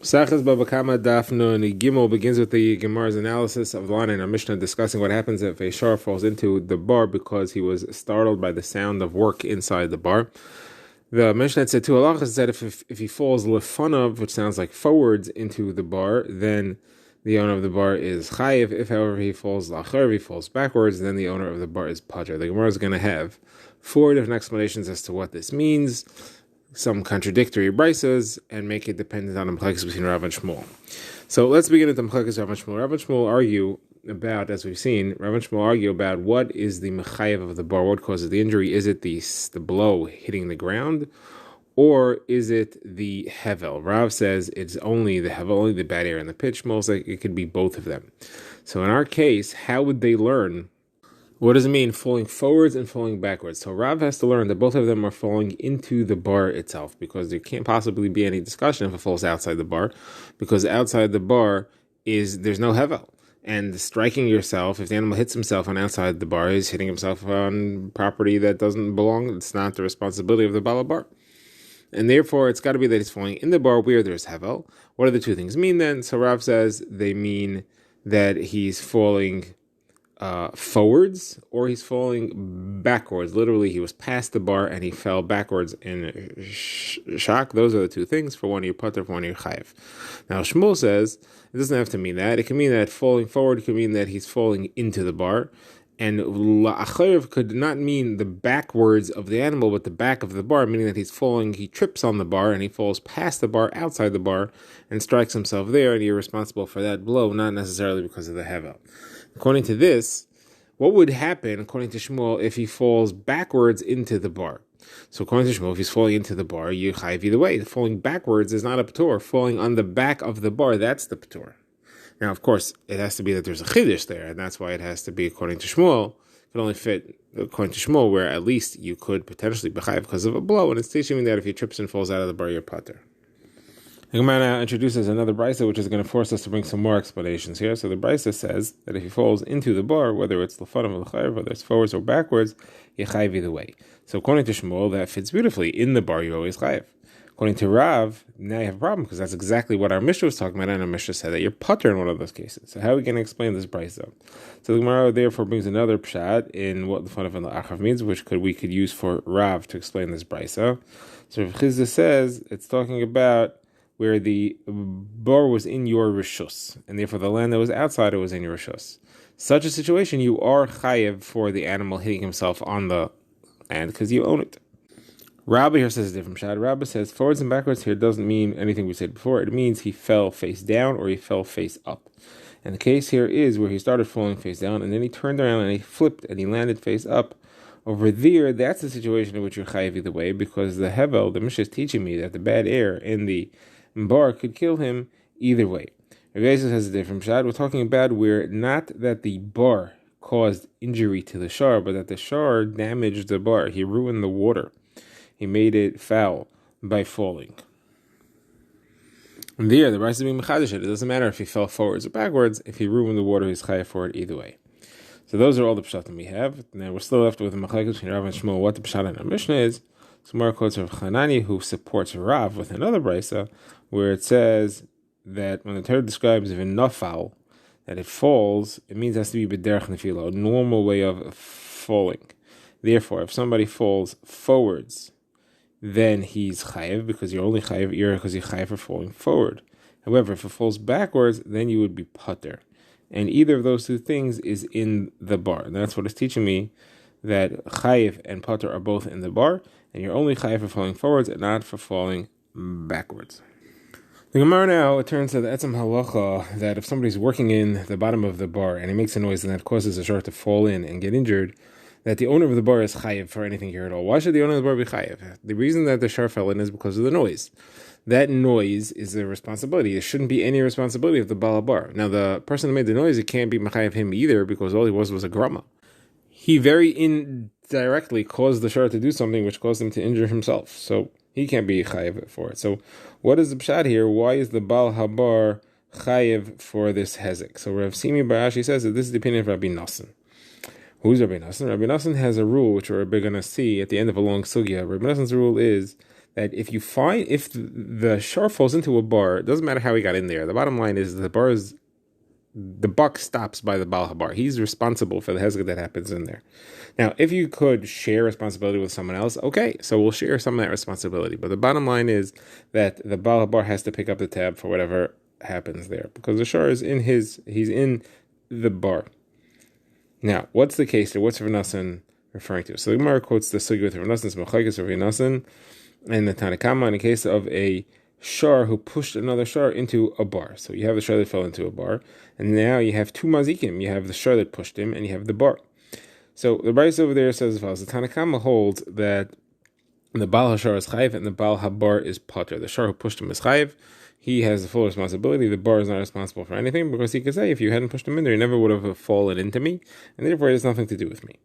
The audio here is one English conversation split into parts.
Sachas Bava Kamma Daf Nun Gimel begins with the Gemara's analysis of the line in our Mishnah discussing what happens if a shar falls into the bar because he was startled by the sound of work inside the bar. The Mishnah said two halachas that if he falls lefanav, which sounds like forwards, into the bar, then the owner of the bar is chayiv. If, however, he falls lacher, if he falls backwards, then the owner of the bar is pater. The Gemara is going to have four different explanations as to what this means, some contradictory brisas, and make it dependent on the machlekes between Rav and Shmuel. So let's begin at the machlekes Rav and Shmuel. Rav and Shmuel argue about, as we've seen, Rav and Shmuel argue about what is the mechayev of the bar, what causes the injury. Is it the blow hitting the ground, or is it the hevel? Rav says it's only the hevel, only the bad air in the pitch. Shmuel says it could be both of them. So in our case, how would they learn? What does it mean falling forwards and falling backwards? So Rav has to learn that both of them are falling into the bar itself, because there can't possibly be any discussion if it falls outside the bar, because outside the bar there's no hevel. And striking yourself, if the animal hits himself on outside the bar, he's hitting himself on property that doesn't belong. It's not the responsibility of the Bala bar. And therefore, it's got to be that he's falling in the bar where there's hevel. What do the two things mean then? So Rav says they mean that he's falling forwards, or he's falling backwards. Literally, he was past the bar and he fell backwards in shock. Those are the two things. For one, you're pater, for one, you're chayiv. Now, Shmuel says it doesn't have to mean that. It can mean that falling forward could mean that he's falling into the bar. And la'achayev could not mean the backwards of the animal, but the back of the bar, meaning that he trips on the bar and he falls past the bar, outside the bar, and strikes himself there, and you're responsible for that blow, not necessarily because of the hevel. According to this, what would happen, according to Shmuel, if he falls backwards into the bar? So according to Shmuel, if he's falling into the bar, you chayiv either way. Falling backwards is not a patur. Falling on the back of the bar, that's the patur. Now, of course, it has to be that there's a chiddush there, and that's why it has to be according to Shmuel. It can only fit according to Shmuel, where at least you could potentially be chayiv because of a blow, and it's teaching me that if he trips and falls out of the bar, you're pater. The Gemara now introduces another brisa, which is going to force us to bring some more explanations here. So the brisa says that if he falls into the bar, whether it's lefanav or l'chayev, whether it's forwards or backwards, you chayiv either way. So according to Shmuel, that fits beautifully. In the bar, you always chayiv. According to Rav, now you have a problem, because that's exactly what our Mishnah was talking about, and our Mishnah said that you're pater in one of those cases. So how are we going to explain this brisa? So the Gemara therefore brings another pshat in what the lefanav and the achav means, which we could use for Rav to explain this brisa. So Rav Chizda says it's talking about where the bar was in your rishus, and therefore the land that was outside it was in your rishus. Such a situation, you are chayev for the animal hitting himself on the land because you own it. Rabbi here says a different shot. Rabbi says forwards and backwards here doesn't mean anything we said before. It means he fell face down or he fell face up. And the case here is where he started falling face down and then he turned around and he flipped and he landed face up. Over there, that's the situation in which you're chayev either way, because the hevel, the Mishnah is teaching me that the bad air in the bar could kill him either way. Rabbi has a different shot. We're talking about where not that the bar caused injury to the shar, but that the shar damaged the bar. He ruined the water. He made it foul by falling. And there, the rice is being mechadish. It doesn't matter if he fell forwards or backwards. If he ruined the water, he's chayav for it either way. So those are all the pshatim we have. Now we're still left with the machlekes between Rav and Shmuel. What the pshat in our Mishnah is. So Mar quotes Rav Chanani, who supports Rav with another brisa, where it says that when the Torah describes if a nafal, that it falls, it means it has to be b'derech nefila, a normal way of falling. Therefore, if somebody falls forwards, then he's chayev, because you're only chayev because you're chayev for falling forward. However, if it falls backwards, then you would be pater. And either of those two things is in the bar. And that's what it's teaching me, that chayev and pater are both in the bar, and you're only chayev for falling forwards and not for falling backwards. The Gemara now, it turns to the etzem halacha that if somebody's working in the bottom of the bar and he makes a noise and that causes a shar to fall in and get injured, that the owner of the bar is chayev for anything here at all. Why should the owner of the bar be chayev? The reason that the shar fell in is because of the noise. That noise is a responsibility. There shouldn't be any responsibility of the bala bar. Now, the person that made the noise, it can't be mechayev him either, because all he was a grama. He very indirectly caused the shar to do something which caused him to injure himself. So he can't be chayev for it. So what is the pshat here? Why is the bal habar chayev for this hezek? So Rav Simi Barashi says that this is the opinion of Rabbi Nassan. Who's Rabbi Nassan? Rabbi Nassan has a rule which we're going to see at the end of a long sugya. Rabbi Nassan's rule is that if the shar falls into a bar, it doesn't matter how he got in there. The bottom line is the buck stops by the Baal Habar. He's responsible for the hezek that happens in there. Now, if you could share responsibility with someone else, okay, so we'll share some of that responsibility. But the bottom line is that the Baal Habar has to pick up the tab for whatever happens there, because the shar is he's in the bar. Now, what's the case there? What's Rav Nosson referring to? So the Gemara quotes the sugi with Rav Nosson's Machaikas of Rav Nosson and the Bava Kamma in the case of a shar who pushed another shar into a bar. So you have the shar that fell into a bar, and now you have two mazikim. You have the shar that pushed him, and you have the bar. So the Bryce over there says as follows: the Bava Kamma holds that the Baal Hashar is chayiv and the Baal Habar is pater. The shar who pushed him is chayiv. He has the full responsibility. The bar is not responsible for anything, because he could say, if you hadn't pushed him in there, he never would have fallen into me, and therefore it has nothing to do with me.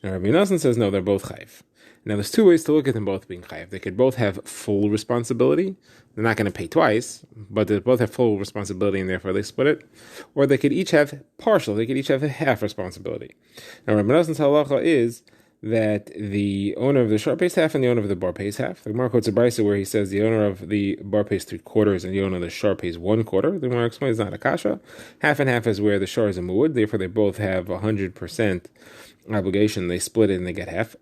Now Rabbi Nosson says, no, they're both chayiv. Now there's two ways to look at them both being chayiv. They could both have full responsibility. They're not going to pay twice, but they both have full responsibility, and therefore they split it. Or they could each have partial. They could each have a half responsibility. Now Rabbi Nosson's halacha is that the owner of the shar pays half and the owner of the bar pays half. The Gemara quotes a brisa where he says the owner of the bar pays 3/4 and the owner of the shar pays 1/4. The Gemara explains it's not a kasha. Half and half is where the shar is a mu'ud, therefore they both have 100% obligation. They split it and they get half.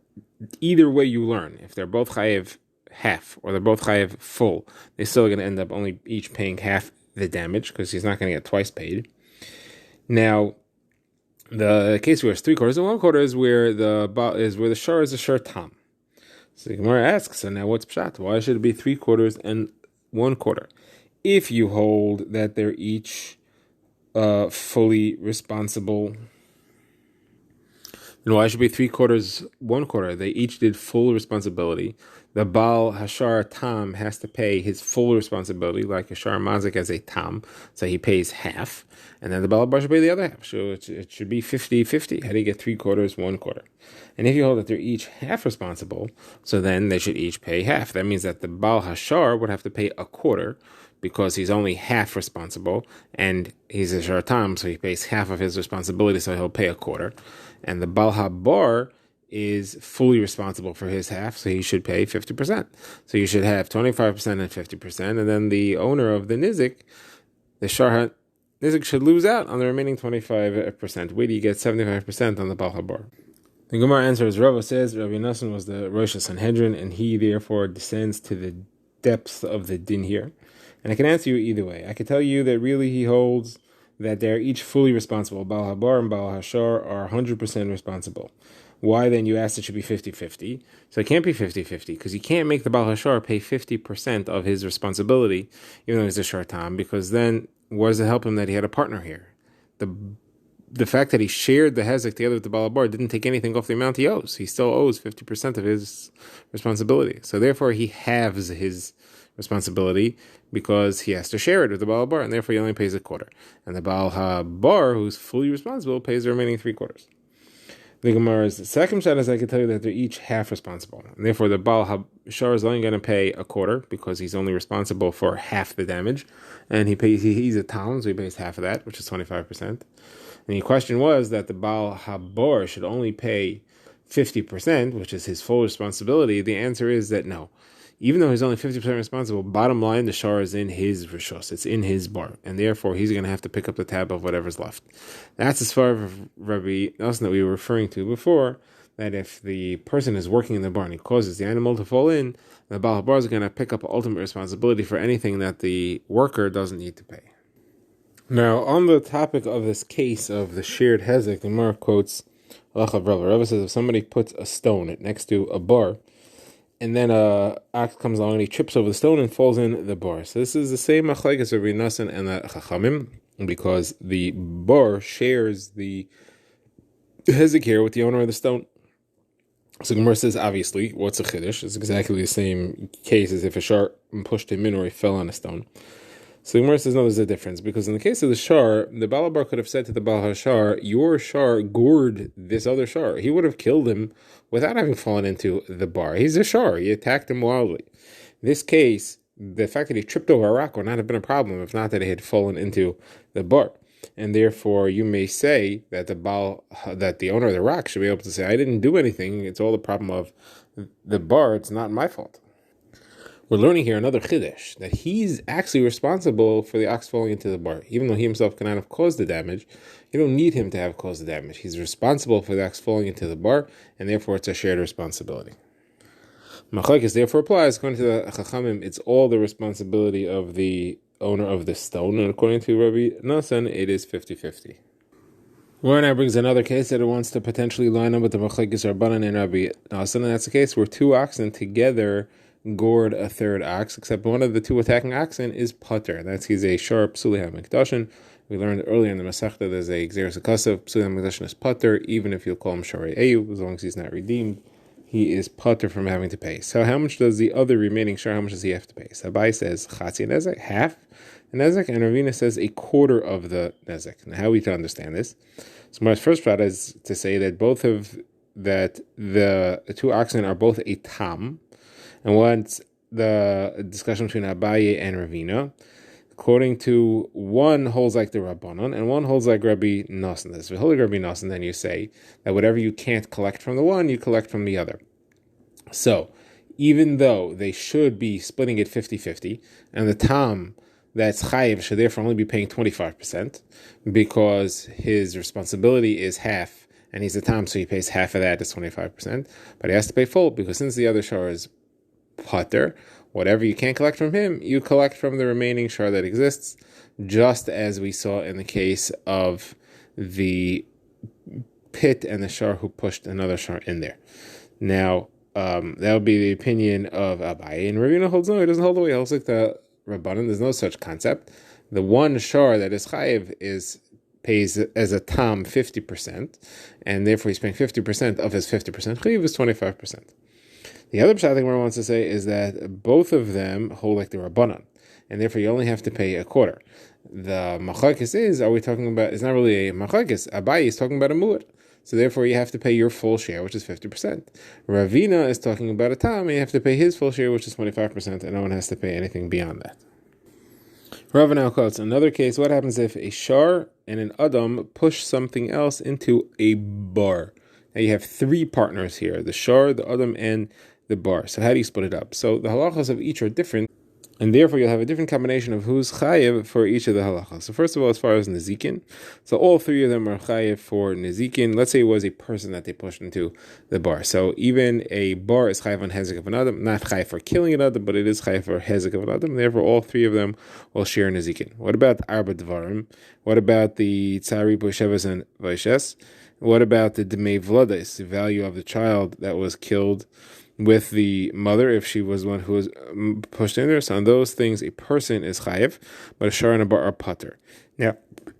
Either way you learn, if they're both chayiv half or they're both chayiv full, they're still going to end up only each paying half the damage, because he's not going to get twice paid. Now, the case where it's 3/4 and 1/4 is where the shar is a shar tam. So the Gemara asks, so now what's pshat? Why should it be 3/4 and 1/4? If you hold that they're each fully responsible, then why should it be 3/4, 1/4? They each did full responsibility. The Baal Hashar Tam has to pay his full responsibility, like a Shar Mazik as a Tam, so he pays half, and then the Baal Bar should pay the other half. So it should be 50-50. How do you get 3/4, 1/4? And if you hold that they're each half responsible, so then they should each pay half. That means that the Baal Hashar would have to pay 1/4, because he's only half responsible, and he's a Shar Tam, so he pays half of his responsibility, so he'll pay 1/4. And the Baal Habar is fully responsible for his half, so he should pay 50%. So you should have 25% and 50%, and then the owner of the nizik, the shar nizik, should lose out on the remaining 25%. Where do you get 75% on the Baal Habar? The Gemara answers, Rava says, Rabbi Nosson was the Rosh Sanhedrin, and he therefore descends to the depths of the din here. And I can answer you either way. I can tell you that really he holds that they're each fully responsible. Baal Habar and Baal Hashar are 100% responsible. Why then, you asked, it should be 50-50. So it can't be 50-50, because you can't make the Baal Hashar pay 50% of his responsibility, even though he's a shar tam, because then what does it help him that he had a partner here? The fact that he shared the hezek together with the Baal Habar didn't take anything off the amount he owes. He still owes 50% of his responsibility. So therefore he halves his responsibility, because he has to share it with the Baal Habar, and therefore he only pays 1/4. And the Baal Habar, who's fully responsible, pays the remaining 3/4. The Gemara's second shot is, I can tell you that they're each half responsible, and therefore the Baal Hashar is only going to pay 1/4, because he's only responsible for half the damage, and he's a Talon, so he pays half of that, which is 25%. And the question was that the Baal Habar should only pay 50%, which is his full responsibility. The answer is that no. Even though he's only 50% responsible, bottom line, the shar is in his rishos, it's in his bar, and therefore he's going to have to pick up the tab of whatever's left. That's as far as Rabbi Nosson that we were referring to before, that if the person is working in the bar and he causes the animal to fall in, the Baal Habar is going to pick up ultimate responsibility for anything that the worker doesn't need to pay. Now, on the topic of this case of the shared hezek, the Gemara quotes Halacha of Rava. Rava says if somebody puts a stone next to a bar, and then a ox comes along and he trips over the stone and falls in the bar. So this is the same machlekes of Rabbi Nosson and the Chachamim, because the bar shares the hezek here with the owner of the stone. So Gemara says, obviously, what's a chiddush? It's exactly the same case as if a shar pushed him in or he fell on a stone. So the Gemara says, no, there's a difference, because in the case of the shar, the Baal Habar could have said to the Baal Hashar, your shar gored this other shar. He would have killed him without having fallen into the bar. He's a shar. He attacked him wildly. In this case, the fact that he tripped over a rock would not have been a problem, if not that he had fallen into the bar. And therefore, you may say that the owner of the rock should be able to say, I didn't do anything. It's all the problem of the bar. It's not my fault. We're learning here another chiddush, that he's actually responsible for the ox falling into the bar. Even though he himself cannot have caused the damage, you don't need him to have caused the damage. He's responsible for the ox falling into the bar, and therefore it's a shared responsibility. Machlokes therefore applies. According to the Chachamim, it's all the responsibility of the owner of the stone, and according to Rabbi Nassan, it is 50-50. Where now brings another case that it wants to potentially line up with the Machlokes Rabbanan and Rabbi Nassan, and that's the case where two oxen together gored a third ox, except one of the two attacking oxen is putter. That's he's a sharp psuli hamikdashin. We learned earlier in the Masechta there's a gzeres akasav, psuli hamikdashin is putter, even if you'll call him shari eyu, as long as he's not redeemed, he is putter from having to pay. So how much does the other remaining shar, how much does he have to pay? So Abai says chatzi nezek, half the nezek, and Ravina says a quarter of the nezek. Now how are we to understand this? So my first thought is to say that the two oxen are both a tam. And once the discussion between Abaye and Ravina, according to one holds like the Rabbanon and one holds like Rabbi Nassan. If you hold like Rabbi Nassan, then you say that whatever you can't collect from the one, you collect from the other. So even though they should be splitting it 50-50, and the tam that's chayiv should therefore only be paying 25%, because his responsibility is half, and he's a tam, so he pays half of that, it's 25%, but he has to pay full, because since the other shar is putter, whatever you can't collect from him, you collect from the remaining shar that exists, just as we saw in the case of the pit and the shar who pushed another shar in there. Now, that would be the opinion of Abaye, and Ravina holds no, he doesn't hold the way, he holds like the Rabbanan. There's no such concept. The one shar that is chayiv pays as a tam 50%, and therefore he's paying 50% of his 50%. Chayiv is 25%. The other pshat thing wants to say is that both of them hold like the Rabbanan, and therefore you only have to pay a quarter. The machlokes is, are we talking about, it's not really a machlokes, Abaye is talking about a mu'at, so therefore you have to pay your full share, which is 50%. Ravina is talking about a tam, and you have to pay his full share, which is 25%, and no one has to pay anything beyond that. Rav now quotes another case, what happens if a shar and an adam push something else into a bar? Now you have three partners here, the shar, the adam, and the bar. So how do you split it up? So the halachas of each are different, and therefore you'll have a different combination of who's chayiv for each of the halachas. So first of all, as far as nezikin, so all three of them are chayiv for nezikin. Let's say it was a person that they pushed into the bar. So even a bar is chayiv on hezek of an adam, not chayiv for killing an adam, but it is chayiv for hezek of an adam. Therefore, all three of them will share nezikin. What about arba dvarim? What about the tzari boishevas and vaishes? What about the demei vlades, the value of the child that was killed with the mother, if she was one who was pushed in there? So on those things, a person is chayiv, but a shar and a bar are pater. Now,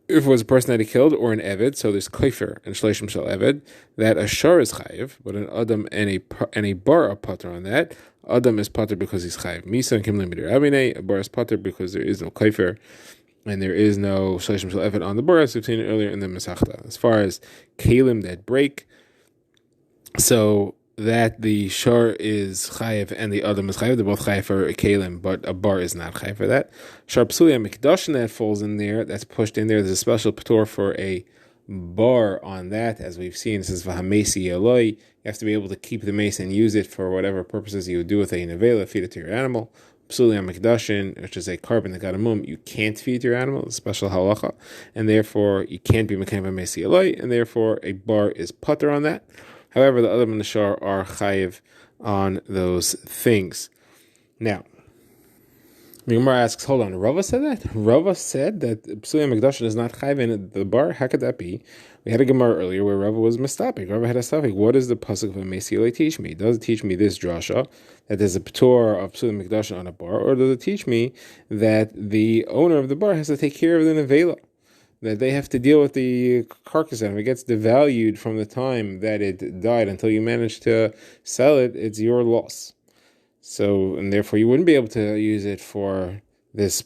if it was a person that he killed, or an eved, so there's kaifer and shleishim shel eved, that a shar is chayiv, but an adam and a bar are pater on that. Adam is pater because he's chayiv. Misa and kimlim b'dir avine, a bar is pater because there is no kaifer, and there is no shleishim shel eved on the bar, as we've seen earlier in the Masechta. As far as kalim that break, so that the shar is chayiv and the adam is chayiv, they're both chayiv for a kalim, but a bar is not chayiv for that. Shar psuli hamikdashin that falls in there, that's pushed in there, there's a special patur for a bar on that, as we've seen. It says v'hamesi eloi, you have to be able to keep the mace and use it for whatever purposes you would do with a nevela, feed it to your animal. Psuli hamikdashin, which is a carbon that got a mum, you can't feed your animal, a special halacha, and therefore you can't be mekayim v'hamesi eloi, and therefore a bar is putter on that. However, the adam and the shar are chayiv on those things. Now, the Gemara asks, hold on, Rava said that? Rava said that Psuli HaMikdash is not chayiv in the bar? How could that be? We had a Gemara earlier where Rava was mistapik. Rava had a stapik. What does the pasuk of Mesile teach me? Does it teach me this drasha, that there's a p'tor of Psuli HaMikdash on a bar, or does it teach me that the owner of the bar has to take care of the nevela, that they have to deal with the carcass, and if it gets devalued from the time that it died until you manage to sell it, it's your loss. So, and therefore you wouldn't be able to use it for this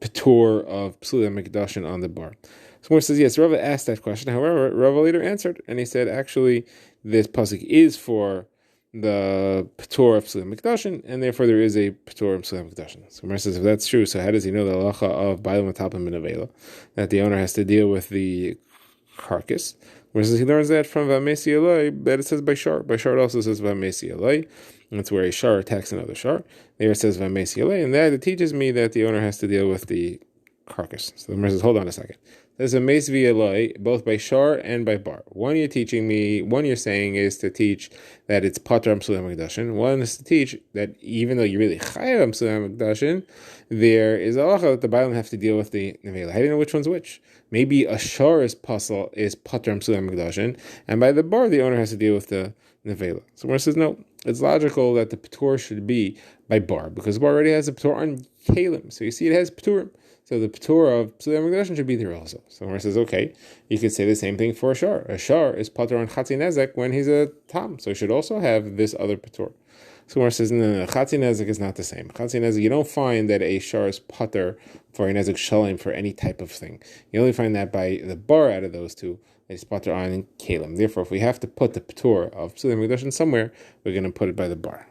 patur of Psuli HaMikdashin on the bar. So Gemara says, yes, Rava asked that question. However, Rava later answered, and he said, actually, this pasuk is for the patur of Psuli HaMikdashin, and therefore there is a patur of Psuli HaMikdashin. So Gemara says, if that's true, so how does he know the halacha of Bailam Atapim Benavela, that the owner has to deal with the carcass. Whereas he learns that from Vamesi Eloi, that it says by Shar. By Shar it also says Vamesi Eloi. That's where a Shar attacks another Shar. There it says Vamesi Eloi, and that it teaches me that the owner has to deal with the carcass. So the Gemara says, hold on a second. There's a Vamesi Eloi, both by Shar and by Bar. One you're saying is to teach that it's Pater Amsulam Mikdashin. One is to teach that even though you really Chayav Amsulam Mikdashin, there is a halacha that the Bailam have to deal with the Nevela. How do you know which one's which? Maybe a Shar is Pater Amsulam Mikdashin, and by the Bar, the owner has to deal with the Nevela. So Gemara says, no, it's logical that the Patur should be by Bar, because Bar already has a Patur on Kalim. So you see it has Paturim. So the Patur of Psulam Mikdashin should be there also. So Gemara says, okay, you could say the same thing for a Shar. A Shar is Patur on Chatzi Nezek when he's a Tam, so he should also have this other Patur. So Gemara says, no, Chatzi Nezek is not the same. Chatzi Nezek, you don't find that a Shar is Patur for a Nezek Shalim for any type of thing. You only find that by the Bar out of those two, that is Patur on Kalim. Therefore, if we have to put the Patur of Psulam Mikdashin somewhere, we're going to put it by the Bar.